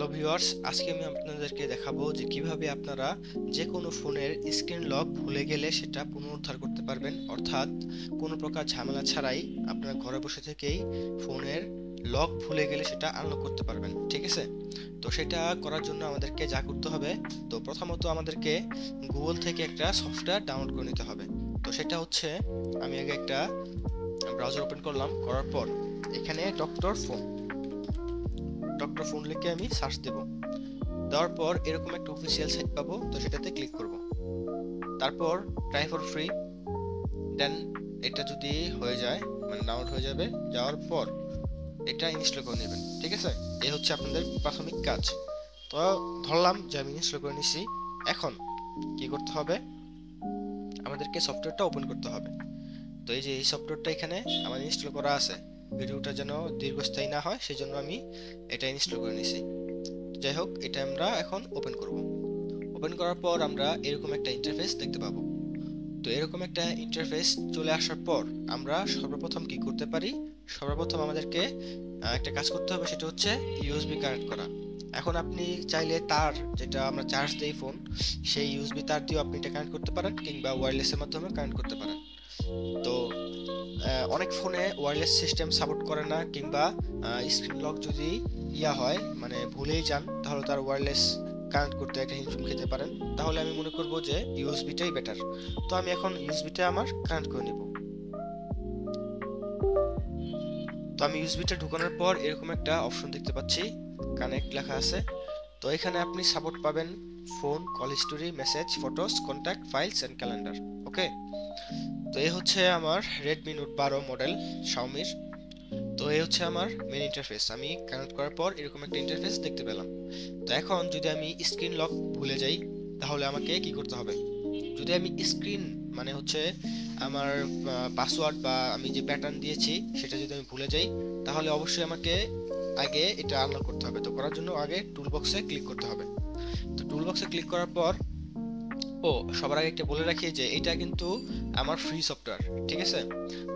Hello viewers, আজকে আমি আপনাদেরকে দেখাবো যে কিভাবে আপনারা যে কোনো ফোনের স্ক্রিন লক ভুলে গেলে সেটা পুনরুদ্ধার করতে পারবেন। অর্থাৎ কোনো প্রকার ঝামেলা ছাড়াই আপনারা ঘরে বসে থেকেই ফোনের লক ভুলে গেলে সেটা আনলক করতে পারবেন। ঠিক আছে? তো সেটা করার জন্য আমাদেরকে যা করতে হবে, তো প্রথমত আমাদেরকে গুগল থেকে একটা সফটওয়্যার ডাউনলোড করে নিতে হবে। তো সেটা হচ্ছে, আমি আগে একটা ব্রাউজার ওপেন করলাম, করার পর এখানে ডক্টর ফোন লিখে আমি সার্চ দেব। দেওয়ার পর এরকম একটা অফিসিয়াল সাইট পাবো, তো সেটাতে ক্লিক করব। তারপর ট্রাই ফর ফ্রি, দেন এটা যদি হয়ে যায় মানে ডাউনলোড হয়ে যাবে, যাওয়ার পর এটা ইনস্টল করে নেবেন। ঠিক আছে? এই হচ্ছে আপনাদের প্রাথমিক কাজ। তো ধরলাম যে আমি ইনস্টল করে নিছি। এখন কি করতে হবে, আমাদেরকে সফটওয়্যারটা ওপেন করতে হবে। তো এই যে এই সফটওয়্যারটা এখানে আমার ইনস্টল করা আছে, ভিডিওটা যেন দীর্ঘস্থায়ী না হয় সেই জন্য আমি এটা ইনস্টল করে নিছি। যাই হোক, এটা আমরা এখন ওপেন করব। ওপেন করার পর আমরা এরকম একটা ইন্টারফেস দেখতে পাবো। তো এরকম একটা ইন্টারফেস চলে আসার পর আমরা সর্বপ্রথম কি করতে পারি, সর্বপ্রথম আমাদেরকে একটা কাজ করতে হবে, সেটা হচ্ছে ইউএসবি কানেক্ট করা। এখন আপনি চাইলে তার, যেটা আমরা চার্জ দেই ফোন, সেই ইউএসবি তার দিয়েও আপনি এটা কানেক্ট করতে পারেন, কিংবা ওয়্যারলেসের মাধ্যমে কানেক্ট করতে পারেন। তো অনেক ফোনে ওয়্যারলেস সিস্টেম সাপোর্ট করে না, কিংবা স্ক্রিন লক যদি হয় মানে ভুলেই যান, তাহলে তার ওয়্যারলেস কানেক্ট করতে একটা হিমশিম খেতে পারেন। তাহলে আমি মনে করব যে ইউএসবিটাই বেটার। তো আমি এখন ইউএসবিটা আমার কানেক্ট করে নিব। তো আমি ইউএসবিটা ঢোকানোর পর এরকম একটা অপশন দেখতে পাচ্ছি, কানেক্ট লেখা আছে। তো এখানে আপনি সাপোর্ট পাবেন phone, call history, message, photos, contact, files and calendar. Okay, তো এই হচ্ছে আমার রেডমি নোট 12 মডেল শাওমির। তো এই হচ্ছে আমার মেন ইন্টারফেস। আমি কানেক্ট করার পর এরকম একটা ইন্টারফেস দেখতে পেলাম। তো এখন যদি আমি স্ক্রিন লক ভুলে যাই, তাহলে আমাকে কি করতে হবে? যদি আমি স্ক্রিন মানে হচ্ছে আমার পাসওয়ার্ড বা আমি যে প্যাটার্ন দিয়েছি সেটা যদি আমি ভুলে যাই, তাহলে অবশ্যই আমাকে আগে এটা আনলক করতে হবে। তো করার জন্য আগে টুল বক্সে ক্লিক করতে হবে। তো টুল বক্সে ক্লিক করার পর, সবার আগে একটা বলে রাখি যে এটা কিন্তু আমার ফ্রি সফটওয়্যার। ঠিক আছে?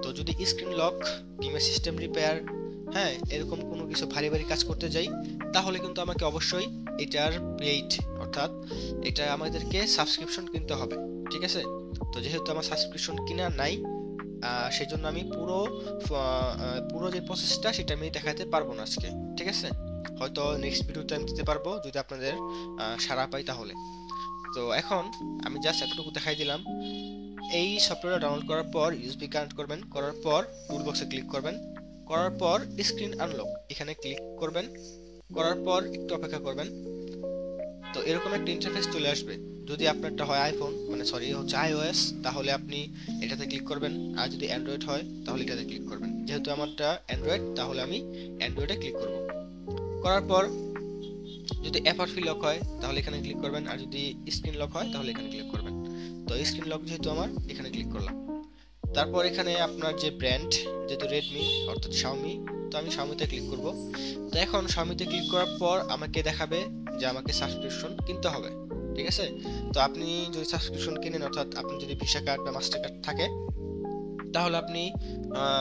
তো যদি স্ক্রিন লক কিংবা সিস্টেম রিপেয়ার, হ্যাঁ, এরকম কোনো কিছু ভারী ভারী কাজ করতে যাই, তাহলে কিন্তু আমাকে অবশ্যই এটার পেইড, অর্থাৎ এটা আমাদেরকে সাবস্ক্রিপশন কিনতে হবে। ঠিক আছে? তো যেহেতু আমার সাবস্ক্রিপশন কিনা নাই, সেই জন্য আমি পুরো যে প্রসেসটা সেটা আমি দেখাতে পারবো না আজকে। ঠিক আছে? হয়তো নেক্সট ভিডিওতে আমি দিতে পারবো, যদি আপনাদের সাড়া পাই তাহলে। তো এখন আমি জাস্ট এতটুকু দেখাই দিলাম। এই সফটওয়্যারটা ডাউনলোড করার পর ইউএসবি কানেক্ট করবেন, করার পর টুল বক্সে ক্লিক করবেন, করার পর স্ক্রিন আনলক এখানে ক্লিক করবেন, করার পর একটু অপেক্ষা করবেন। তো এরকম একটা ইন্টারফেস চলে আসবে। যদি আপনারটা হয় আইফোন, মানে সরি হচ্ছে আইওএস, তাহলে আপনি এটাতে ক্লিক করবেন। আর যদি অ্যান্ড্রয়েড হয় তাহলে এটাতে ক্লিক করবেন। যেহেতু আমারটা অ্যান্ড্রয়েড, তাহলে আমি অ্যান্ড্রয়েডে ক্লিক করব। করার পর যদি এফআরপি লক হয় তাহলে এখানে ক্লিক করবেন, আর যদি স্ক্রিন লক হয় তাহলে এখানে ক্লিক করবেন। তো স্ক্রিন লক যেহেতু আমার, এখানে ক্লিক করলাম। তারপর এখানে আপনার যে ব্র্যান্ড, যেহেতু রেডমি অর্থাৎ শাওমি, তো আমি শাওমিতে ক্লিক করব। তো এখন শাওমিতে ক্লিক করার পর আমাকে দেখাবে যে আমাকে সাবস্ক্রিপশন কিনতে হবে। ঠিক আছে? তো আপনি যদি সাবস্ক্রিপশন কিনেন, অর্থাৎ আপনি যদি ভিসা কার্ড বা মাস্টার কার্ড থাকে, তাহলে আপনি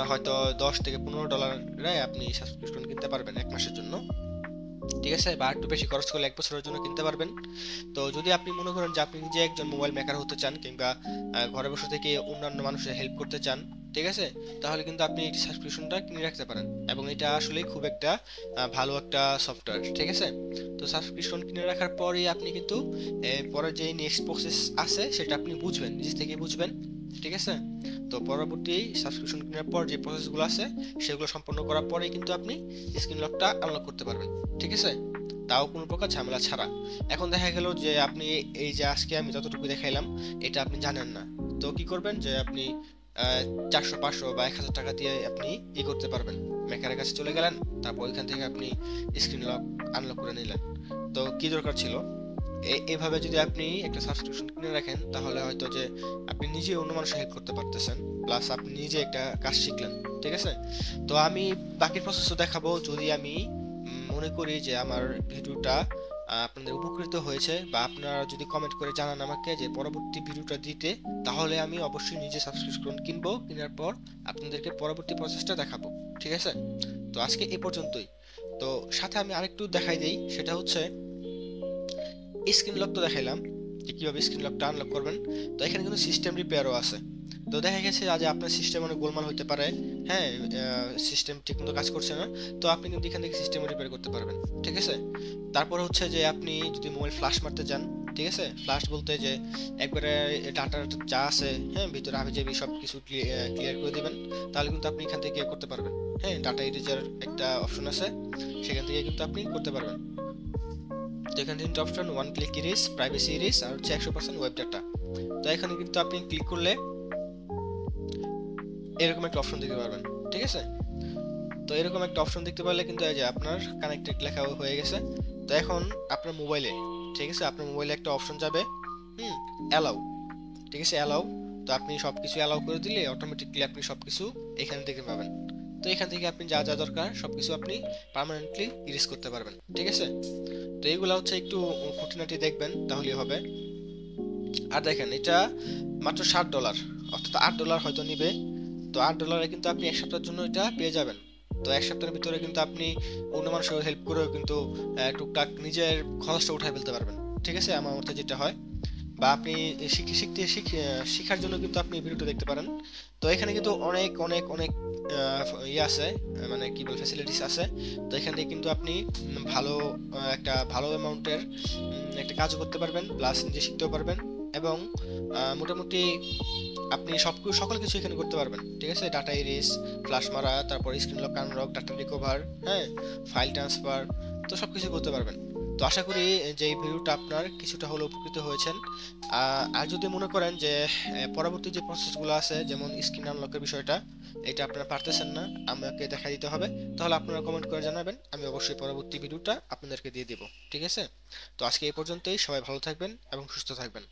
হয়তো $10 থেকে $15 আপনি সাবস্ক্রিপশন কিনতে পারবেন 1 মাসের জন্য। ঠিক আছে? বা একটু বেশি খরচ করলে 1 বছরের জন্য কিনতে পারবেন। তো যদি আপনি মনে করেন যে আপনি নিজে একজন মোবাইল মেকার হতে চান, কিংবা ঘরে বসে থেকে অন্যান্য মানুষের হেল্প করতে চান, ঠিক আছে, তাহলে কিন্তু আপনি এই সাবস্ক্রিপশনটা কিনে রাখতে পারেন। এবং এটা আসলে খুব একটা ভালো একটা সফটওয়্যার। ঠিক আছে? তো সাবস্ক্রিপশন কিনে রাখার পরে আপনি কিন্তু পরে যে নেক্সট প্রসেস আছে সেটা আপনি বুঝবেন, নিজে থেকে বুঝবেন। ঠিক আছে? তো পরবর্তী সাবস্ক্রিপশন কেনার পর যে প্রসেসগুলো আছে সেগুলো সম্পন্ন করার পরেই কিন্তু আপনি স্ক্রিন লকটা আনলক করতে পারবেন। ঠিক আছে? তাও কোনো প্রকার ঝামেলা ছাড়া। এখন দেখা গেল যে আপনি এই যে আজকে আমি যতটুকু দেখাইলাম এটা আপনি জানেন না। তো কি করবেন, যে আপনি 400, 500 বা 1000 টাকা দিয়ে আপনি করতে পারবেন। মেকারের কাছে চলে গেলেন, তারপর ওইখান থেকে আপনি স্ক্রিন লক আনলক করে নিলেন। তো কি দরকার ছিল? এইভাবে যদি আপনি একটা সাবস্ক্রিপশন কিনে রাখেন, তাহলে হয়তো যে আপনি নিজে অন্য মানুষের হেল্প করতে পারতেছেন, প্লাস আপনি নিজে একটা কাজ শিখলেন। ঠিক আছে? তো আমি বাকি প্রসেসও দেখাবো, যদি আমি মনে করি যে আমার ভিডিওটা আপনাদের উপকৃত হয়েছে, বা আপনারা যদি কমেন্ট করে জানান আমাকে যে পরবর্তী ভিডিওটা দিতে, তাহলে আমি অবশ্যই নিজে সাবস্ক্রিপশন কিনবো, কেনার পর আপনাদেরকে পরবর্তী প্রসেসটা দেখাবো। ঠিক আছে? তো আজকে এই পর্যন্তই। তো সাথে আমি আরেকটু দেখাই দিই, সেটা হচ্ছে স্ক্রিন লক তো দেখাইলাম যে কিভাবে স্ক্রিন লকটা আনলক করবেন। তো এখানে কিন্তু সিস্টেম রিপেয়ারও আছে। তো দেখা গেছে যে আপনার সিস্টেম অনেক গোলমাল হতে পারে, হ্যাঁ, সিস্টেম ঠিকমতো কাজ করছে না, তো আপনি কিন্তু এখান থেকে সিস্টেম রিপেয়ার করতে পারবেন, ঠিক আছে। তারপর হচ্ছে যে আপনি যদি মোবাইল ফ্লাশ মারতে যান, ঠিক আছে, ফ্লাশ বলতে যে একবারে ডাটার যা আছে, হ্যাঁ, ভিতরে হাবিজাবি সব কিছু ক্লিয়ার করে দিবেন, তাহলে কিন্তু আপনি এখান থেকে করতে পারবেন। হ্যাঁ, ডাটা ইরেজার একটা অপশন আছে, সেখান থেকে কিন্তু আপনি করতে পারবেন। তো এখানে তিনটা option, one click erase, privacy erase, আর হচ্ছে 100% ওয়েব ডাটা। তো এখানে কিন্তু আপনি ক্লিক করলে এরকম একটা অপশন দেখতে পারবেন, ঠিক আছে। তো এরকম একটা অপশন দেখতে পারলে কিন্তু এই যে আপনার কানেক্টেড লেখা হয়ে গেছে। তো এখন আপনার মোবাইলে, ঠিক আছে, আপনার মোবাইলে একটা অপশন যাবে, অ্যালাউ, ঠিক আছে, অ্যালাউ। তো আপনি সবকিছু অ্যালাউ করে দিলে অটোমেটিকলি আপনি সবকিছু এখানে দেখতে পাবেন। তো এখান থেকে আপনি যা যা দরকার সবকিছু আপনি পার্মানেন্টলি ইরেজ করতে পারবেন, ঠিক আছে। তো এইগুলা হচ্ছে একটু খুঁটিনাটি দেখবেন, তাহলেই হবে। আর দেখেন, এটা মাত্র $60, অর্থাৎ $8 হয়তো নিবে। তো $8 কিন্তু আপনি 1 সপ্তাহের জন্য এটা পেয়ে যাবেন। তো 1 সপ্তাহের ভিতরে কিন্তু আপনি অন্য মানুষের হেল্প করেও কিন্তু টুকটাক নিজের খরচটা উঠায় ফেলতে পারবেন, ঠিক আছে, আমার মতে যেটা হয়। বা আপনি শিখার জন্য কিন্তু আপনি ভিডিওটা দেখতে পারেন। তো এখানে কিন্তু অনেক অনেক অনেক ইয়ে আছে, মানে কি বলে, ফ্যাসিলিটিস আছে। তো এখানে কিন্তু আপনি ভালো একটা ভালো অ্যামাউন্টের একটা কাজও করতে পারবেন, প্লাস নিজে শিখতেও পারবেন, এবং মোটামুটি আপনি সকল কিছু এখানে করতে পারবেন, ঠিক আছে। ডাটা ইরেজ, ফ্ল্যাশ মারা, তারপর screen lock, unlock, data recover, হ্যাঁ, ফাইল ট্রান্সফার, তো সবকিছু করতে পারবেন। তো আশা করি যে এই ভিডিওটা আপনার কিছুটা হলেও উপকৃত হয়েছেন। আর যদি মনে করেন যে পরবর্তী যে প্রসেসগুলো আছে, যেমন স্ক্রিন আনলকের বিষয়টা, এটা আপনারা পারতেছেন না, আমাকে দেখা দিতে হবে, তাহলে আপনারা কমেন্ট করে জানাবেন, আমি অবশ্যই পরবর্তী ভিডিওটা আপনাদেরকে দিয়ে দেব, ঠিক আছে। তো আজকে এই পর্যন্তই, সবাই ভালো থাকবেন এবং সুস্থ থাকবেন।